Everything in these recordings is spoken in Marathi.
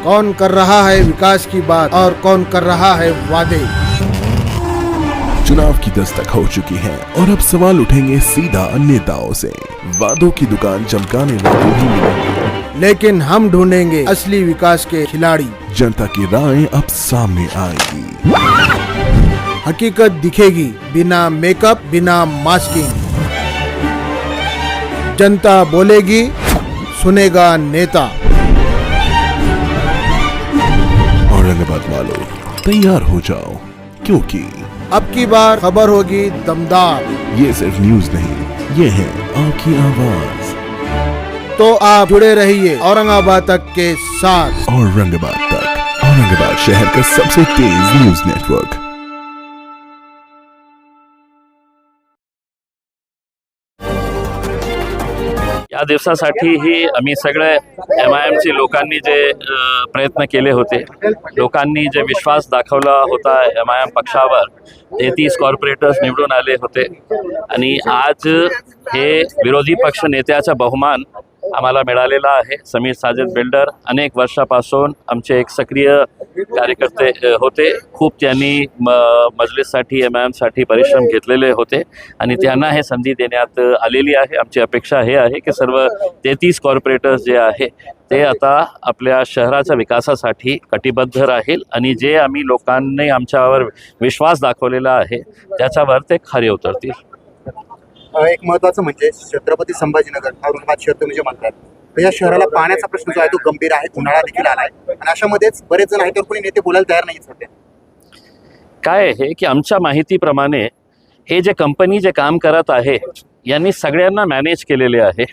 कौन कर रहा है विकास की बात और कौन कर रहा है वादे। चुनाव की दस्तक हो चुकी है और अब सवाल उठेंगे सीधा नेताओं से। वादों की दुकान चमकाने वाले भी मिलेंगे, लेकिन हम ढूंढेंगे असली विकास के खिलाड़ी। जनता की राय अब सामने आएगी, हकीकत दिखेगी बिना मेकअप बिना मास्किंग। जनता बोलेगी, सुनेगा नेता। औरंगाबाद वालों तैयार हो जाओ, क्योंकि अब की बार खबर होगी दमदार। ये सिर्फ न्यूज नहीं, ये है आपकी आवाज। तो आप जुड़े रहिए औरंगाबाद तक के साथ। औरंगाबाद तक, औरंगाबाद शहर का सबसे तेज न्यूज नेटवर्क। या दिवसासाठीही आम्ही सगळे MIMC लोकांनी जे प्रयत्न केले होते, लोकांनी जे विश्वास दाखवला होता MIM पक्षावर, 33 कॉर्पोरेटर्स निवडून आले होते आणि आज हे विरोधी पक्ष नेत्याचा बहुमान आम्हाला मिळालेला आहे। समीर साजिद बिल्डर अनेक वर्षापासून आमचे एक सक्रिय कार्यकर्ते होते, खूप त्यांनी मजलिससाठी MIMसाठी परिश्रम घेतलेले होते आणि त्यांना हे संधी देण्यात आलेली आहे। आमची अपेक्षा हे आहे की सर्व 33 कॉर्पोरेटर्स जे आहे ते आता आपल्या शहराच्या विकासासाठी कटिबद्ध राहील आणि जे आम्ही लोकांनी आमच्यावर विश्वास दाखवलेला आहे त्याच्यावर ते खरे उतरतील। एक महत्त्वाचं म्हणजे छत्रपती संभाजीनगर औरंगाबाद शहर तुम्ही जे म्हणतात, तर या शहराला पाण्याचा प्रश्न जो आहे तो गंभीर आहे, उन्हाळा देखील आलाय आणि अशामध्येच बरेच जण आहेत तर कोणी नेते बोलायला तयार नाहीत सध्या। काय आहे की आमच्या माहितीप्रमाणे हे जे कंपनी जे काम करत आहे यांनी सगळ्यांना मॅनेज केलेले आहे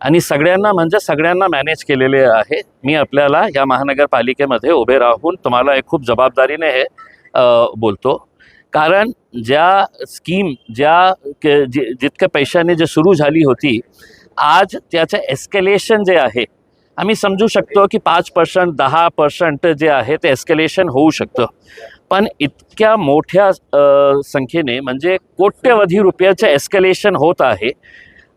आणि सगळ्यांना मॅनेज केलेले आहे। मी आपल्याला या महानगरपालिकेमध्ये उभे राहून तुम्हाला एक खूप जबाबदारीने हे बोलतो, कारण ज्या स्कीम जितक्या पैशाने जे सुरू झाली होती, आज त्याचं एस्केलेशन जे आहे आम्ही समजू शकतो की 5% 10% जे आहे ते एस्केलेशन होऊ शकतं, पण इतक्या मोठ्या संख्येने म्हणजे कोट्यवधी रुपयाचं एस्केलेशन होत आहे।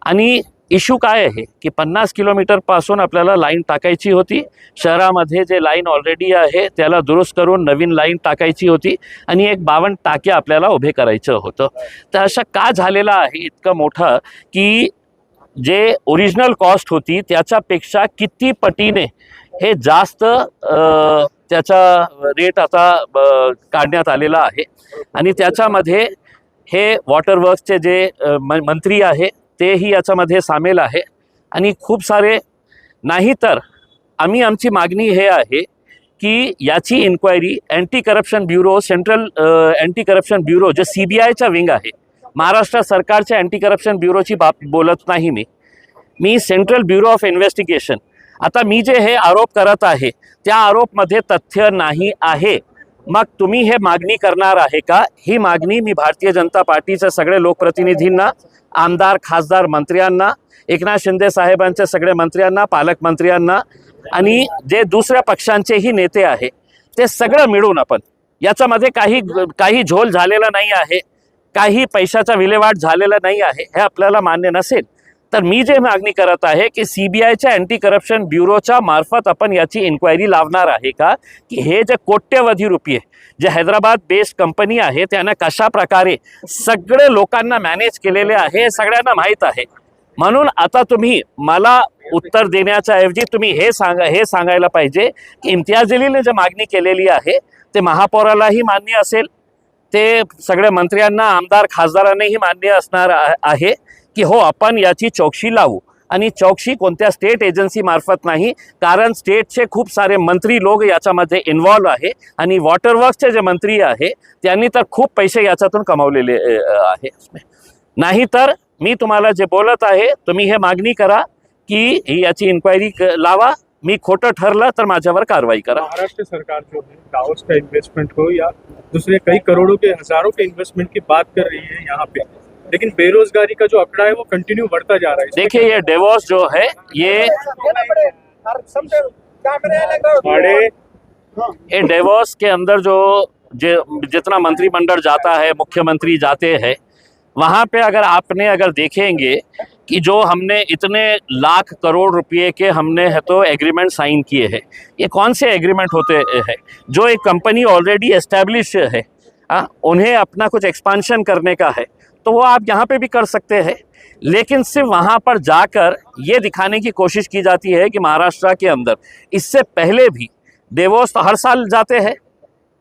आणि इश्यू काय आहे की 50 किलोमीटरपासून आपल्याला लाईन टाकायची होती, शहरामध्ये जे लाईन ऑलरेडी आहे त्याला दुरुस्त करून नवीन लाईन टाकायची होती आणि एक 52 टाक्या आपल्याला उभे करायचं होतं। तर अशा का झालेला आहे इतकं मोठं की जे ओरिजिनल कॉस्ट होती त्याच्यापेक्षा किती पटीने हे जास्त त्याचा रेट आता काढण्यात आलेला आहे आणि त्याच्यामध्ये हे वॉटर वर्क्सचे जे मंत्री आहे तेही याच्यामध्ये सामील आहे आणि खूप सारे नाही। तर आमची मागणी हे आहे की याची inquiry anti corruption bureau, central anti corruption bureau जे CBIचा विंग आहे, महाराष्ट्र सरकारच्या अँटी करप्शन ब्युरोची बोलत नाही मी सेंट्रल ब्युरो ऑफ इन्व्हेस्टिगेशन। आता मी जे हे आरोप करत आहे त्या आरोपमध्ये तथ्य नाही आहे, मग तुम्ही हे मागणी करणार आहे का? ही मागणी मी भारतीय जनता पार्टीच्या सगळे लोकप्रतिनिधींना, आमदार खासदार मंत्र्यांना, एकनाथ शिंदे साहेबांच्या सगळे मंत्र्यांना, पालकमंत्र्यांना आणि जे दुसऱ्या पक्षांचेही नेते आहे ते सगळं मिळून आपण याच्यामध्ये काही झोल झालेला नाही आहे, काही पैशाचा विल्हेवाट झालेला नाही आहे, हे आपल्याला मान्य नसेल तर मी जे मागणी करत आहे की CBIच्या अँटी करप्शन ब्युरोच्या मार्फत आपण याची इन्क्वायरी लावणार आहे का की हे जे कोट्यवधी रुपये जे हैदराबाद बेस्ड कंपनी आहे त्याने कशा प्रकारे सगळे लोकांना मॅनेज केलेले आहे हे सगळ्यांना माहीत आहे। म्हणून आता तुम्ही मला उत्तर देण्याच्या ऐवजी तुम्ही हे सांगायला पाहिजे की इम्तियाज जलीलने जे मागणी केलेली आहे ते महापौरालाही मान्य असेल, ते सगळ्या मंत्र्यांना, आमदार खासदारांनाही मान्य असणार आहे की हो आपण याची चौकशी लावू आणि चौकशी कोणत्या स्टेट एजन्सी मार्फत नाही, कारण स्टेटचे खूप सारे मंत्री लोक याच्यामध्ये इन्व्हॉल्व आहे आणि वॉटर वर्क्सचे जे मंत्री आहे त्यांनी तर खूप पैसे याच्यातून कमावलेले आहे। नाही तर मी तुम्हाला जे बोलत आहे तुम्ही हे मागणी करा की याची इन्क्वायरी लावा, मी खोटं ठरलं तर माझ्यावर कारवाई करा। महाराष्ट्र सरकार जो है टावर्स का इन्वेस्टमेंट हो या दूसरे कई करोड़ों के हजारों के इन्वेस्टमेंट की बात कर रही है यहाँ पे, लेकिन बेरोजगारी का जो आंकड़ा है वो कंटिन्यू बढ़ता जा रहा है। देखिए ये डिवोर्स जो है ये डिवोर्स के अंदर जितना मंत्रिमंडल जाता है, मुख्यमंत्री जाते हैं, वहाँ पे अगर देखेंगे कि जो हमने इतने लाख करोड़ रुपए के हमने है तो एग्रीमेंट साइन किए हैं, ये कौन से एग्रीमेंट होते हैं? जो एक कंपनी ऑलरेडी एस्टेब्लिश है, उन्हें अपना कुछ एक्सपांशन करने का है तो वो आप यहाँ पे भी कर सकते हैं। लेकिन सिर्फ वहाँ पर जाकर ये दिखाने की कोशिश की जाती है कि महाराष्ट्र के अंदर इससे पहले भी डेवोस तो हर साल जाते हैं।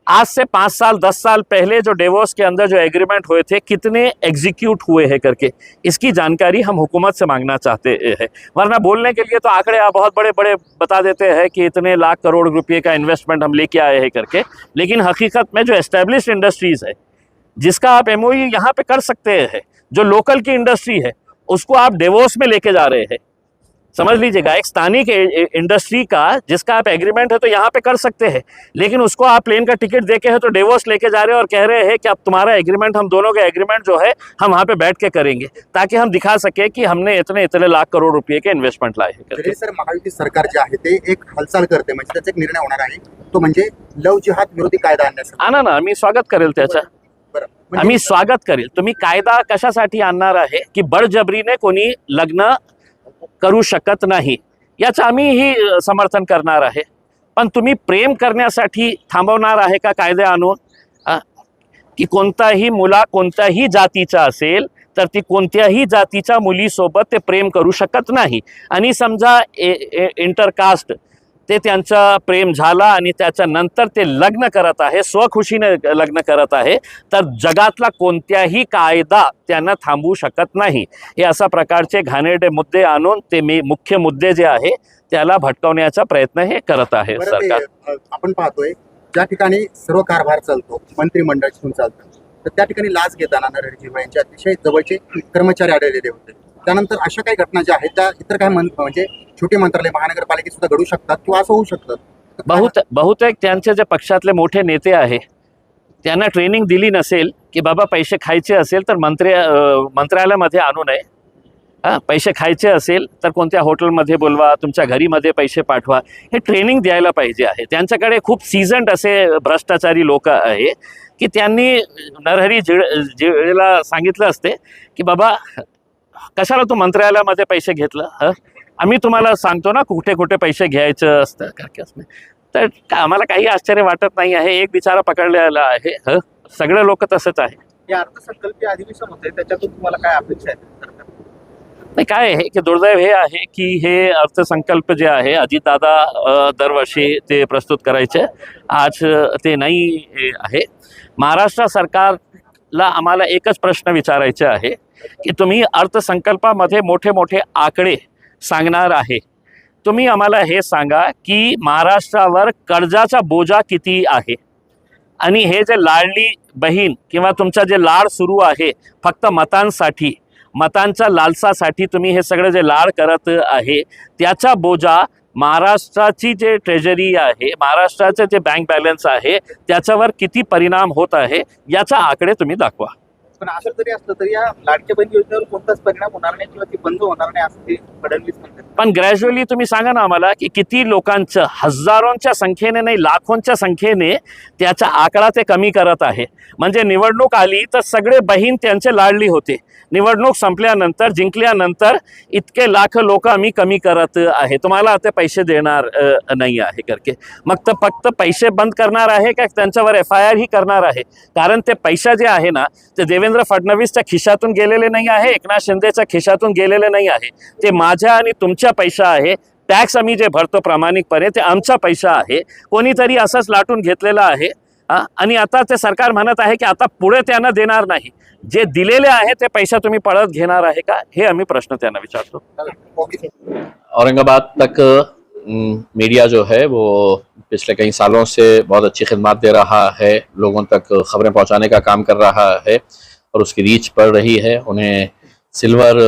आज से 5 साल 10 साल पहले जो डेवोस के अंदर जो एग्रीमेंट हुए थे कितने एग्जीक्यूट हुए हैं करके इसकी जानकारी हम हुकूमत से मांगना चाहते हैं। वरना बोलने के लिए तो आंकड़े आप बहुत बड़े बड़े बता देते हैं कि इतने लाख करोड़ रुपए का इन्वेस्टमेंट हम लेके आए हैं करके, लेकिन हकीकत में जो एस्टेब्लिश्ड इंडस्ट्रीज़ है जिसका आप एमओयू यहाँ पे कर सकते हैं, जो लोकल की इंडस्ट्री है उसको आप डेवोस में लेके जा रहे हैं। समझ लीजिएगा, एक स्थानिक इंडस्ट्री का जिसका आप एग्रीमेंट है तो यहाँ पे कर सकते हैं, लेकिन उसको आप प्लेन का टिकट देके है तो डेवोस लेके जा रहे हैं और कह रहे हैं कि अब तुम्हारा एग्रीमेंट, हम दोनों का एग्रीमेंट जो है हम वहाँ पे बैठ के करेंगे ताकि हम दिखा सके की हमने इतने इतने लाख करोड़ रुपये के इन्व्हेस्टमेंट लाए हैं। सर, महायुती सरकार जे आहे ते एक हालचाल करते, म्हणजे त्याचा एक निर्णय होणार आहे तो म्हणजे लव जिहाद विरोधी कायदा आणण्याचा। आणा ना, आम्ही स्वागत करेल त्याचं, आम्ही स्वागत करेल। तुम्ही कायदा कशासाठी आणणार आहे की बळजबरीने कोणी लग्न करू शकत नाही याचं आम्हीही समर्थन करणार आहे, पण तुम्ही प्रेम करण्यासाठी थांबवणार आहे का कायदे आणून? की कोणताही मुला कोणत्याही जातीचा असेल तर ती कोणत्याही जातीच्या मुलीसोबत ते प्रेम करू शकत नाही, आणि समजा इंटरकास्ट ते त्यांचं प्रेम झाला आणि त्याच्यानंतर ते लग्न करत आहे, स्वखुशीने लग्न करत आहे, तर जगातला कोणत्याही कायदा त्यांना थांबवू शकत नाही। हे अशा प्रकारचे घाणेरडे मुद्दे आणून ते मुख्य मुद्दे जे आहे त्याला भटकवण्याचा प्रयत्न हे करत आहे सरकार। आपण पाहतोय ज्या ठिकाणी सर्व कारभार चालतो, मंत्रिमंडळातून चालतं, तर त्या ठिकाणी लाच घेताना नरहरी झिरवळ यांचे अतिशय जवळचे कर्मचारी आढळलेले होते। त्यानंतर अशा काही घटना ज्या आहेत त्या इतर काही म्हणजे छोटे मंत्रालय महानगरपालिकेत सुद्धा घडू शकतात किंवा असं होऊ शकतं। बहुतेक त्यांचे जे पक्षातले मोठे नेते आहे त्यांना ट्रेनिंग दिली नसेल की बाबा पैसे खायचे असेल तर मंत्रालयामध्ये आणू नये, पैसे खायचे असेल तर कोणत्या हॉटेलमध्ये बोलवा, तुमच्या घरीमध्ये पैसे पाठवा, हे ट्रेनिंग द्यायला पाहिजे आहे। त्यांच्याकडे खूप सीझन्ड असे भ्रष्टाचारी लोक आहे की त्यांनी नरहरी झिरवळला सांगितलं असते की बाबा कशाला तू मंत्रालयामध्ये पैसे घेतलं, आम्ही तुम्हाला सांगतो ना कुठे कुठे पैसे घ्यायचं असतं करके। तर आम्हाला काही आश्चर्य वाटत नाही आहे, एक बिचारा पकडलेला आहे, सगळे लोक तसंच आहे। या अर्थसंकल्पीय अधिवेशन होते त्याच्यातून तुम्हाला काय अपेक्षा आहे? नाही, काय आहे की दुर्दैव हे आहे की हे अर्थसंकल्प जे आहे अजितदादा दरवर्षी ते प्रस्तुत करायचे, आज ते नाही आहे। महाराष्ट्र सरकारला आम्हाला एकच प्रश्न विचारायचे आहे की तुम्ही अर्थसंकल्पामध्ये मोठे मोठे आकडे सांगणार आहे, तुम्ही आम्हाला हे सांगा की महाराष्ट्रावर कर्जाचा बोजा किती आहे, आणि हे जे लाडली बहीण किंवा तुमचा जे लाड सुरू आहे फक्त मतांसाठी, मतांच्या लालसासाठी तुम्ही हे सगळे जे लाड करत आहे त्याचा बोजा महाराष्ट्राची जे ट्रेजरी आहे, महाराष्ट्राचे जे बँक बॅलन्स आहे त्याच्यावर किती परिणाम होत आहे याचा आकडे तुम्ही दाखवा। पण असं जरी असलं तरी या लाडक्या बहीण योजनेवर कोणताच परिणाम होणार नाही किंवा ती बंद होणार नाही असं ते फडणवीस म्हणतात। पण ग्रॅज्युअली तुम्ही सांगा ना आम्हाला की किती लोकांचं, हजारोंच्या संख्येने नाही लाखोंच्या संख्येने त्याचा आकडा ते कमी करत आहे। म्हणजे निवडणूक आली तर सगळे बहीण त्यांचे लाडली होते, निवडणूक संपल्यानंतर जिंकल्यानंतर इतके लाख लोक आम्ही कमी करत आहे, तुम्हाला ते पैसे देणार नाही आहे करके। मग तर फक्त पैसे बंद करणार आहे का त्यांच्यावर FIR ही करणार आहे? कारण ते पैसे जे आहे ना ते देवेंद्र फडणवीसच्या खिशातून गेलेले नाही आहे, एकनाथ शिंदेच्या खिशातून गेलेले नाही आहे, ते माझ्या आणि तुमचा पैसा आहे। टॅक्स आम्ही जे भरतो प्रामाणिकपणे ते आमचा पैसा आहे, कोणीतरी असंच लाटून घेतलेला आहे। आणि आता ते सरकार म्हणत आहे की आता पुढे त्यांना देणार नाही, जे दिलेले आहे ते पैसा तुम्ही परत घेणार आहे का, हे आम्ही प्रश्न त्यांना विचारतो। औरंगाबाद तक मीडिया जो है वो पिछले कई सालों से बहुत अच्छी खिदमत दे रहा है, लोगों तक खबरें पहुंचाने का काम कर रहा है और उसकी रीच बढ़ रही है। उन्हें सिल्वर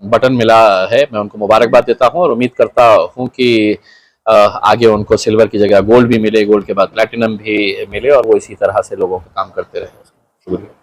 बटन मिला है, मैं उनको मुबारकबाद देता हूं और उम्मीद करता हूं कि आगे उनको सिल्वर की जगह गोल्ड भी मिले, गोल्ड के बाद प्लैटिनम भी मिले और वो इसी तरह से लोगों का काम करते रहे। शुक्रिया।